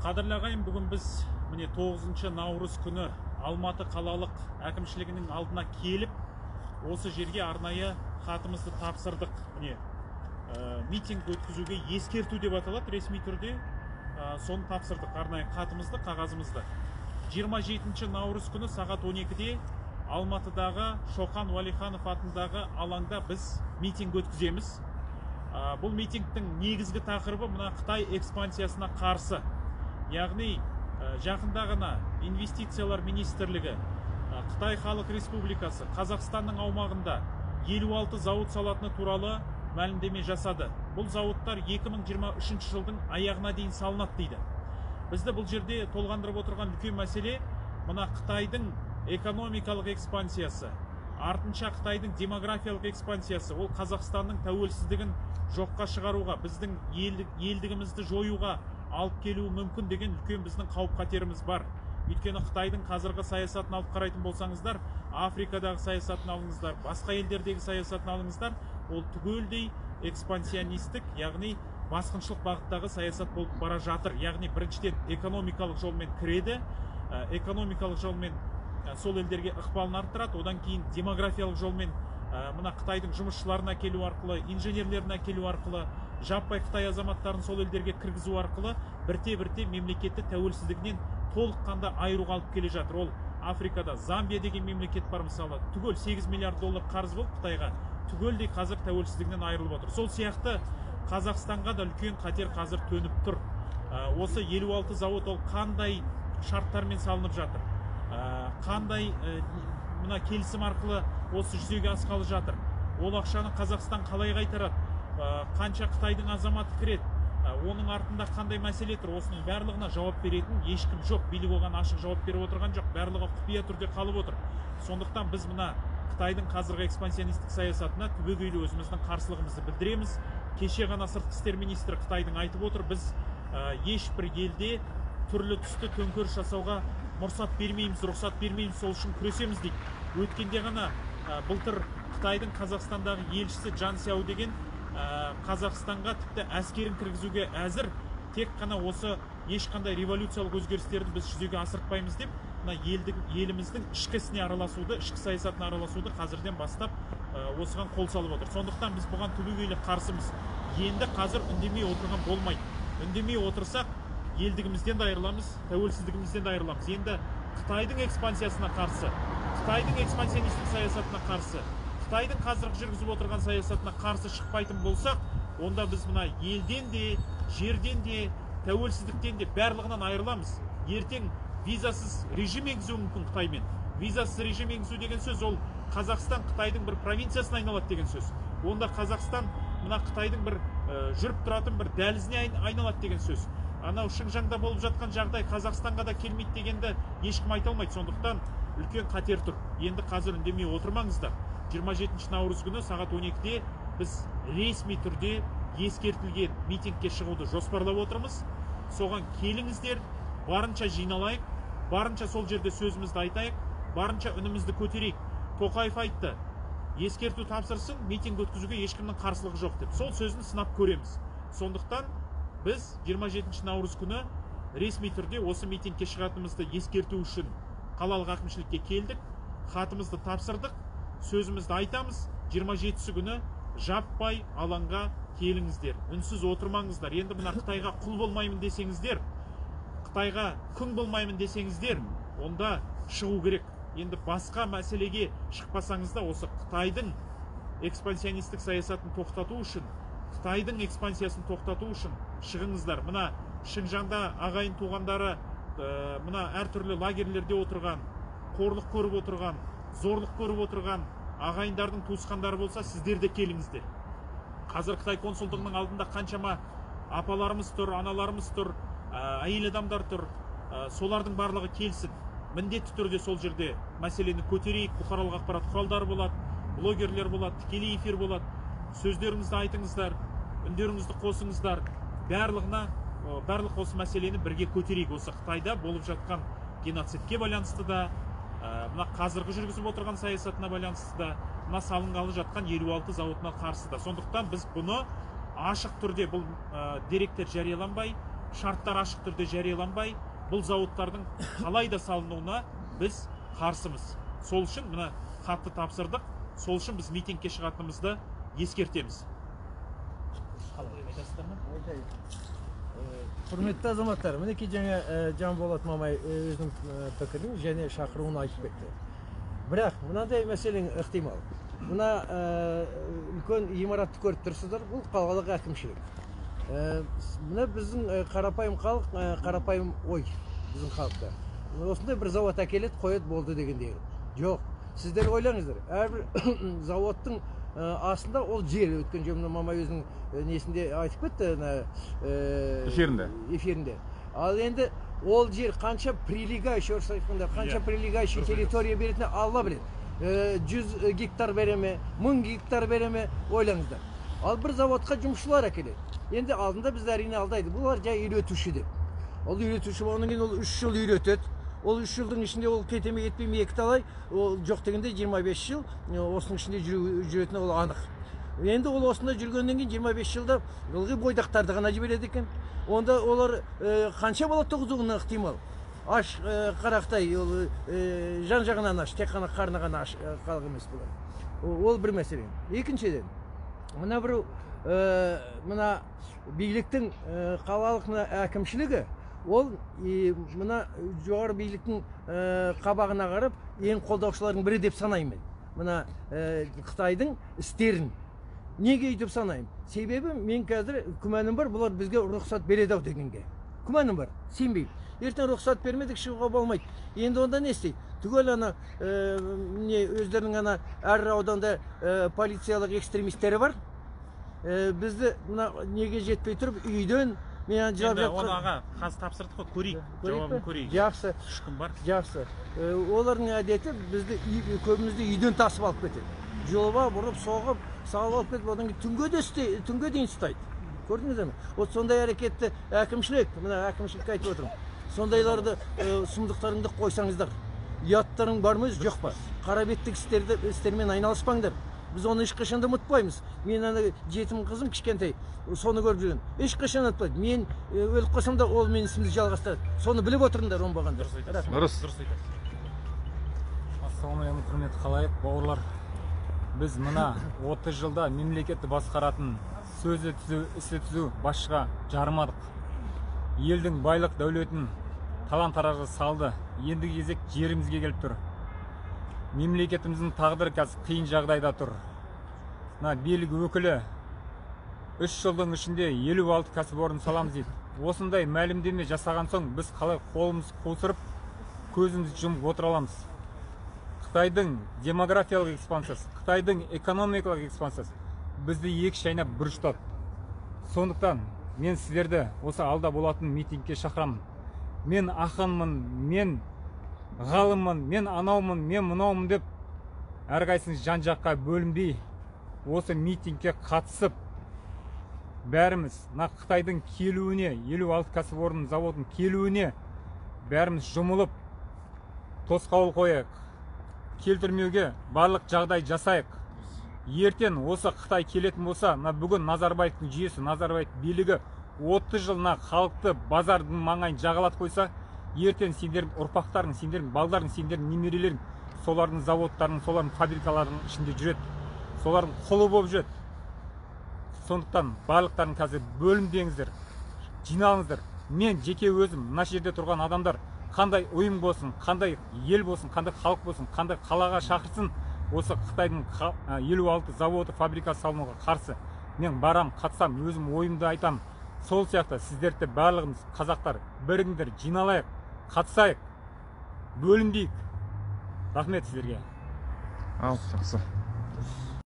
Қадірлі ағайын, бүгін біз міне 9 наурыз күні Алматы қалалық әкімшілігінің алдына келіп, осы жерге арнайы хатымызды тапсырдық. Міне митинг өткізуге ескерту деп аталады ресми түрде. Соны тапсырдық, арнайы хатымызды, қағазымызды. 27 наурыз күні сағат 12-де Алматыдағы Шоқан Уәлиханов атындағы алаңда біз митинг өткіземіз. Бұл митингтің негізгі тақырыбы мына Қытай экспансиясына қарсы. Яғни жақында ғана инвестициялар министрлігі Қытай Халық Республикасы Қазақстанның аумағында 56 зауыт салатыны туралы мәлімдеме жасады. Бұл зауыттар 2023 жылдың аяғына дейін салынады дейді. Бізді бұл жерде толғандырып отырған үлкен мәселе мына Қытайдың экономикалық экспансиясы, артынша Қытайдың демографиялық экспансиясы, ол Қазақстанның тәуелсіздігін жоққа шығаруға, біздің елдігімізді жоюға алып келуі мүмкін деген үлкен біздің қауіп қатеріміз бар. Өйткені Қытайдың қазіргі саясатын алып қарайтын болсаңыздар, Африкадағы саясатын алыңыздар, басқа елдердегі саясатын алыңыздар, ол түгелдей экспансионистік, яғни басқыншылық бағыттағы саясат болып бара жатыр. Яғни біріншіден экономикалық жолмен кіреді, экономикалық жолмен сол елдерге ықпалын арттырады, одан кейін демографиялық жолмен мына Қытайдың жұмысшыларына келу арқылы, инженерлеріне келу арқылы, жаппай Қытай азаматтарын сол елдерге кіргізу арқылы бірте-бірте мемлекетті тәуелсіздігінен толыққанда айыруға алып келе жатыр. Ол Африкада Замбия деген мемлекет бар мысалы, түгел 8 миллиард доллар қарыз болып Қытайға, түгелдей қазір тәуелсіздігінен айырылып отыр. Сол сияқты Қазақстанға да үлкен қатер қазір төніп тұр. Осы 56 зауыт ол қандай шарттармен салынып жатыр? Қандай мына келісім арқылы осы жүзеге асқалы жатыр? Ол ақшаны Қазақстан қалай қайтарады? Қанша Қытайдың азаматы кіреді? Оның артында қандай мәселе тұр? Осының барлығына жауап беретін ешкім жоқ. Билік оған ашық жауап беріп отырған жоқ. Барлығы құпия түрде қалып отыр. Сондықтан біз мына Қытайдың қазіргі экспансионистік саясатына түбегейлі өзіміздің қарсылығымызды білдіреміз. Кеше ғана сыртқы істер министрі Қытайдың айтып отыр, біз ешбір елде түрлі түсті төңкеріс жасауға мұрсат бермейміз, рұқсат бермейміз, сол үшін күресеміз дейді. Өткенде ғана былтыр Қытайдың Қазақстандағы елшісі Джан Сяо деген Қазақстанға тіпті әскерін кіргізуге әзір, тек қана осы ешқандай революциялық өзгерістерді біз жүзеге асыртпаймыз деп, еліміздің ішкі ісіне араласуды, ішкі саясатына араласуды қазірден бастап осыған қол салып отыр. Сондықтан біз бұған түбегейлі қарсымыз. Енді қазір үндемей отырған болмайды. Үндемей отырсақ, елдігімізден де айырыламыз, тәуелсіздігімізден де айырыламыз. Енді Қытайдың экспансиясына қарсы, Қытайдың экспансионистік саясатына қарсы, Қытайдың қазіргі жүргізіп отырған саясатына қарсы шықпайтын болсақ, онда біз мына елден де, жерден де, тәуелсіздіктен де барлығынан айырыламыз. Ертең визасыз режим енгізу мүмкін Қытаймен. Визасыз режим енгізу деген сөз, ол Қазақстан Қытайдың бір провинциясына айналады деген сөз. Онда Қазақстан мына Қытайдың бір жүріп тұратын бір дәлізіне айналады деген сөз. Анау Шыңжаңда болып жатқан жағдай Қазақстанға да келмейді дегенді ешкім айта алмайды. Сондықтан үлкен қатер тұр. Енді қазір үндемей отырмаңыздар. 27 наурыз күні сағат 12-де біз ресми түрде ескертілген митингке шығуды жоспарлап отырмыз. Соған келіңіздер, барынша жиналайық, барынша сол жерде сөзімізді айтайық, барынша үнімізді көтерейік. Тоқаев айтты, ескерту тапсырсын, митинг өткізуге ешкімнің қарсылығы жоқ деп. Сол сөзін сынап көреміз. Сондықтан біз 27 наурыз күні ресми түрде осы митингке шығатынымызды ескерту үшін қалалық әкімшілікке келдік, хатымызды тапсырдық, сөзімізді айтамыз. 27 күні жаппай алаңға келіңіздер, үнсіз отырмаңыздар. Енді мына Қытайға құл болмаймын десеңіздер, Қытайға күң болмаймын десеңіздер, онда шығу керек. Енді басқа мәселеге шықпасаңызда, осы Қытайдың экспансионистік саясатын тоқтату үшін, Қытайдың экспансиясын тоқтату үшін шығыңыздар. Мына Шыңжаңда ағайын туғандары мына әртүрлі лагерлерде отырған, қорлық көріп отырған, зорлық көріп отырған ағайындардың туысқандары болса, сіздер де келіңіздер. Қазір Қытай консулдығының алдында қаншама апаларымыз тұр, аналарымыз тұр, әйел адамдар тұр. Солардың барлығы келсін. Міндетті түрде сол жерде мәселені көтерейік. Бұқаралық ақпарат құралдары болады, блогерлер болады, тікелей эфир болады. Сөздеріңізді айтыңыздар, үндеріңізді қосыңыздар. Барлық осы мәселені бірге көтерейік. Осы Қытайда болып жатқан геноцидке байланысты да, мына қазіргі жүргізіп отырған саясатына байланысты да, мына салынғалы жатқан 56 зауытына қарсы да. Сондықтан біз бұны ашық түрде, бұл деректер жарияланбай, шарттар ашық түрде жарияланбай, бұл зауыттардың қалай да салынуына біз қарсымыз. Сол үшін мына хатты тапсырдық. Сол үшін біз митингке шығатынымызды ескертеміз. Құрметті азаматтар, мінекей жаңа Жанболат Мамай өзінің пікірін және шақыруын айтып кетті. Бірақ мынандай мәселен ықтимал. Мына үлкен ғимаратты көріп тұрсыздар, бұл қалалық әкімшілік. Мына біздің қарапайым халық, қарапайым ой біздің халықта. Осындай бір завод әкеледі, қояды болды дегендей. Жоқ, сіздер ойлаңыздар, әрбір заводтың астында ол жер, өткен жолы Мамай өзінің несінде айтып кетті, эфирінде. Ал енді ол жер қанша прилегающий, орысша айтқанда, қанша прилегающий территория беретіні Алла біледі. 100 гектар бере ме, 1000 гектар бере ме, ойлаңыздар. Ал бір заводқа жұмысшылар әкеледі. Енді алдында біз әрине алдайды. Бұлар жай үйретуші деп. Ол үйретуші болғаннан кейін ол 3 жыл үйретеді. Ол 3 жылдың ішінде ол кетеме кетпейме екі талай, ол жоқ дегенде 25 жыл осының ішінде жүретіні ол анық. Енді ол осында жүргеннен кейін 25 жылда ылғи бойдақтарды ғана жібереді екен. Онда олар қанша бала туғызуына ықтимал. Аш қарақтай, жан жағынан аш, тек қана қарны ғана аш халық емес бұлар. Ол бір мәселе. Екіншіден, мына бір мына биліктің қалалық әкімшілігі, ол мына жоғары биліктің қабағына қарап ең қолдаушылардың бірі деп санаймын. Мына Қытайдың істерін неге өйтіп санаймын? Себебі мен қазір күмәнім бар, бұлар бізге рұқсат береді ау дегенге. Күмәнім бар, сенбеймін. Ертең рұқсат бермедік, шығуға болмайды. Енді онда не істейді? Түгел ана өздерінің ана әр ауданда полициялық экстремисттері бар. Бізді неге жетпей тұрып үйден мен жылап жатқан. Оны аға қазір тапсырдық қой, көрейік, жауабын көрейік. Жақсы. 3 күн бар. Жақсы. Олардың әдеті бізді көбімізді үйден тасып алып кетеді. Жолға бұрып, соғып, салып алып кетіп, одан кейін түнге дейін ұстайды. Көрдіңіздер ме? Сондай әрекетті әкімшілік, мына әкімшілікке айтып отырмын. Сондайларды сұмдықтарыңды қойсаңыздар. Ұяттарың бар ма, жоқ па? Қара беттік істермен айналыспаңдар. Біз оны ешқашанда ұмытпаймыз. Мен жетім қызым кішкентай, соны көріп жүрген. Ешқашан ұмытпайды. Мен өліп қалсам да ол менің ісімді жалғастырады. Соны біліп отырыңдар, оңбағандар. Дұрыс айтасыз. Ассалаумағалейкум, құрметті халайық, бауырлар. Біз мына 30 жылда мемлекетті басқаратын сөзі түзу, ісі түзу басшыға жарымадық. Елдің байлық дәулетін талан-таражға салды. Енді кезек жерімізге келіп тұр. Мемлекетіміздің тағдыры қазір қиын жағдайда тұр. Билік өкілі 3 жылдың ішінде 56 кәсіпорын саламыз дейді. Осындай мәлімдеме жасаған соң біз қалай қолымыз қусырып, көзімізді жұмып отыра аламыз. Қытайдың демографиялық экспансиясы, Қытайдың экономикалық экспансиясы бізді екі шайнап бір жұтады. Сондықтан мен сіздерді осы алда болатын митингке шақырамын. Мен ақынмын, мен ғалыммын, мен анаумын, мен мынаумын деп әрқайсыңыз жан-жаққа бөлінбей осы митингке қатысып, бәріміз Қытайдың келуіне, 56 кәсіпорын заводың келуіне бәріміз жұмылып тосқауыл қояйық. Келтірмеуге барлық жағдай жасайық. Ертең осы Қытай келетін болса, бүгін Назарбаевтың жүйесі, Назарбаев билігі 30 жылына халықты базардың маңайын жағалат қойса, ертең сендердің ұрпақтарың, сендердің балдарың, сендердің немерелерің солардың заводтарының, солардың фабрикаларының ішінде жүреді. Солардың құлы болып жүреді. Сондықтан барлықтарын қазір бөлімдеңіздер, жиналыңыздар. Мен жеке өзім, мына жерде тұрған адамдар, қандай ұйым болсын, қандай ел болсын, қандай халық болсын, қандай қалаға шақырсын, осы Қытайдың 56 заводы, фабрика салынуға қарсы мен барам, қатсам, өзім ойымды айтам. Сол сияқты сіздерді барлығымыз қазақтар бірігіңдер, жиналайық, қатысайық, бөлінбейік. Рахмет сіздерге. Ал, жақсы.